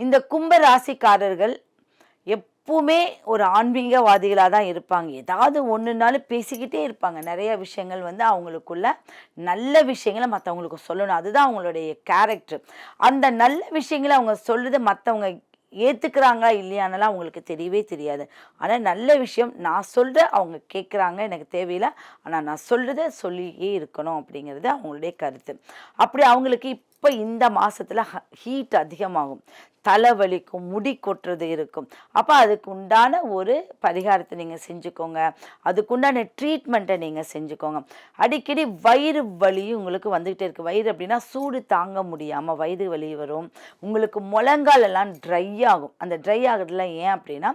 இந்த கும்ப ராசிக்காரர்கள் எப்பவுமே ஒரு ஆன்மீகவாதிகளாக தான் இருப்பாங்க. ஏதாவது ஒன்றுனாலும் பேசிக்கிட்டே இருப்பாங்க. நிறைய விஷயங்கள் வந்து அவங்களுக்குள்ள நல்ல விஷயங்களை மற்றவங்களுக்கு சொல்லணும். அதுதான் அவங்களுடைய கேரக்டர். அந்த நல்ல விஷயங்களை அவங்க சொல்றது மற்றவங்க ஏற்றுக்கிறாங்களா இல்லையானலாம் அவங்களுக்கு தெரியவே தெரியாது. ஆனால் நல்ல விஷயம் நான் சொல்கிறேன், அவங்க கேட்குறாங்க, எனக்கு தேவையில்லை, ஆனால் நான் சொல்கிறத சொல்லியே இருக்கணும் அப்படிங்கிறது அவங்களுடைய கருத்து. அப்படி அவங்களுக்கு இப்போ இந்த மாதத்தில் ஹீட் அதிகமாகும், தலைவலிக்கும், முடி கொட்டுறது இருக்கும். அப்போ அதுக்கு உண்டான ஒரு பரிகாரத்தை நீங்கள் செஞ்சுக்கோங்க. அதுக்குண்டான ட்ரீட்மெண்ட்டை நீங்கள் செஞ்சுக்கோங்க. அடிக்கடி வயிறு வலியும் உங்களுக்கு வந்துக்கிட்டே இருக்குது. வயிறு அப்படின்னா சூடு தாங்க முடியாமல் வயிறு வலி வரும். உங்களுக்கு முழங்கால் எல்லாம் ட்ரை ஆகும். அந்த ட்ரை ஆகிறதுல ஏன் அப்படின்னா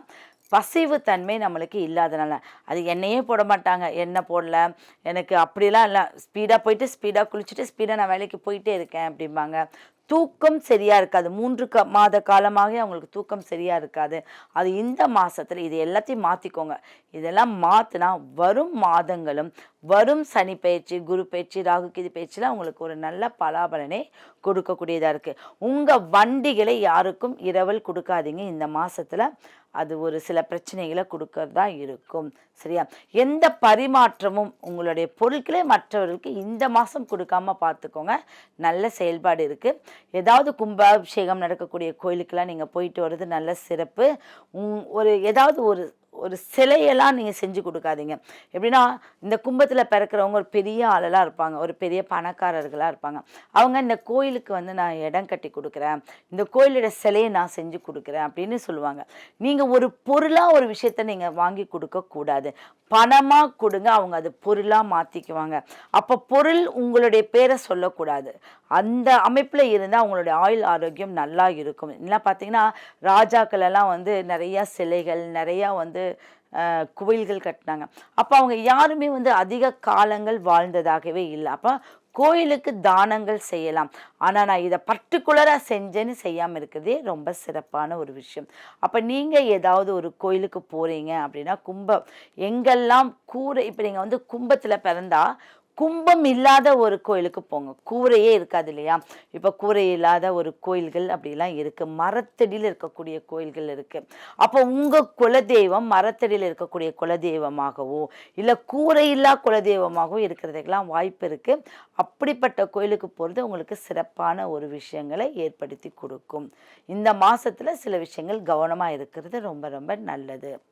பசிவு தன்மை நம்மளுக்கு இல்லாதனால. அது எண்ணெயே போட மாட்டாங்க, எண்ணெய் போடல, எனக்கு அப்படிலாம் இல்லை, ஸ்பீடாக போயிட்டு ஸ்பீடாக குளிச்சுட்டு ஸ்பீடாக நான் வேலைக்கு போயிட்டே இருக்கேன் அப்படிம்பாங்க. தூக்கம் சரியாக இருக்காது. 3 மாத காலமாக அவங்களுக்கு தூக்கம் சரியாக இருக்காது. அது இந்த மாதத்தில் இது எல்லாத்தையும் மாற்றிக்கோங்க. இதெல்லாம் மாற்றினா வரும் மாதங்களும் வரும் சனி பயிற்சி, குரு பயிற்சி, ராகு கேது பயிற்சியில் அவங்களுக்கு ஒரு நல்ல பலாபலனை கொடுக்கக்கூடியதாக இருக்குது. உங்கள் வண்டிகளை யாருக்கும் இரவல் கொடுக்காதீங்க இந்த மாதத்தில். அது ஒரு சில பிரச்சனைகளை கொடுக்கறதா இருக்கும். சரியா? எந்த பரிமாற்றமும் உங்களுடைய பொருட்களே மற்றவர்களுக்கு இந்த மாதம் கொடுக்காம பார்த்துக்கோங்க. நல்ல செயல்பாடு இருக்குது. ஏதாவது கும்பாபிஷேகம் நடக்கக்கூடிய கோயிலுக்கெல்லாம் நீங்கள் போயிட்டு வர்றது நல்ல சிறப்பு. ஏதாவது ஒரு ஒரு சிலையெல்லாம் நீங்கள் செஞ்சு கொடுக்காதீங்க. எப்படின்னா இந்த கும்பத்தில் பிறக்கிறவங்க ஒரு பெரிய ஆளெல்லாம் இருப்பாங்க, ஒரு பெரிய பணக்காரர்களாக இருப்பாங்க. அவங்க இந்த கோயிலுக்கு வந்து நான் இடம் கட்டி கொடுக்குறேன், இந்த கோயிலோட சிலையை நான் செஞ்சு கொடுக்குறேன் அப்படின்னு சொல்லுவாங்க. நீங்கள் ஒரு பொருளாக ஒரு விஷயத்த நீங்கள் வாங்கி கொடுக்கக்கூடாது. பணமாக கொடுங்க, அவங்க அது பொருளாக மாற்றிக்குவாங்க. அப்போ பொருள் உங்களுடைய பேரை சொல்லக்கூடாது. அந்த அமைப்பில் இருந்தால் அவங்களுடைய ஆயுள் ஆரோக்கியம் நல்லா இருக்கும். இல்லை பார்த்தீங்கன்னா ராஜாக்கள் எல்லாம் வந்து நிறையா சிலைகள், நிறையா வந்து கோயில்கள் கட்டினாங்க. அப்போ அவங்க யாருமே வந்து அதிக காலங்கள் வாழ்ந்ததாகவே இல்லை. அப்போ கோயிலுக்கு தானங்கள் செய்யலாம். ஆனால் நான் இதை பர்டிகுலராக செஞ்சேன்னு செய்யாமல் இருக்கிறதே ரொம்ப சிறப்பான ஒரு விஷயம். அப்போ நீங்கள் ஏதாவது ஒரு கோயிலுக்கு போகிறீங்க அப்படின்னா எங்கெல்லாம் கூரை, இப்போ நீங்கள் வந்து கும்பத்தில் பிறந்தா கும்பம் இல்லாத ஒரு கோயிலுக்கு போங்க. கூரையே இருக்காது இல்லையா? இப்போ கூரை இல்லாத ஒரு கோயில்கள் அப்படிலாம் இருக்குது. மரத்தடியில் இருக்கக்கூடிய கோயில்கள் இருக்குது. அப்போ உங்கள் குலதெய்வம் மரத்தடியில் இருக்கக்கூடிய குலதெய்வமாகவோ இல்லை கூரையில்லா குலதெய்வமாகவோ இருக்கிறதுக்கெல்லாம் வாய்ப்பு இருக்குது. அப்படிப்பட்ட கோயிலுக்கு போகிறது உங்களுக்கு சிறப்பான ஒரு விஷயங்களை ஏற்படுத்தி கொடுக்கும். இந்த மாதத்தில் சில விஷயங்கள் கவனமாக இருக்கிறது ரொம்ப ரொம்ப நல்லது.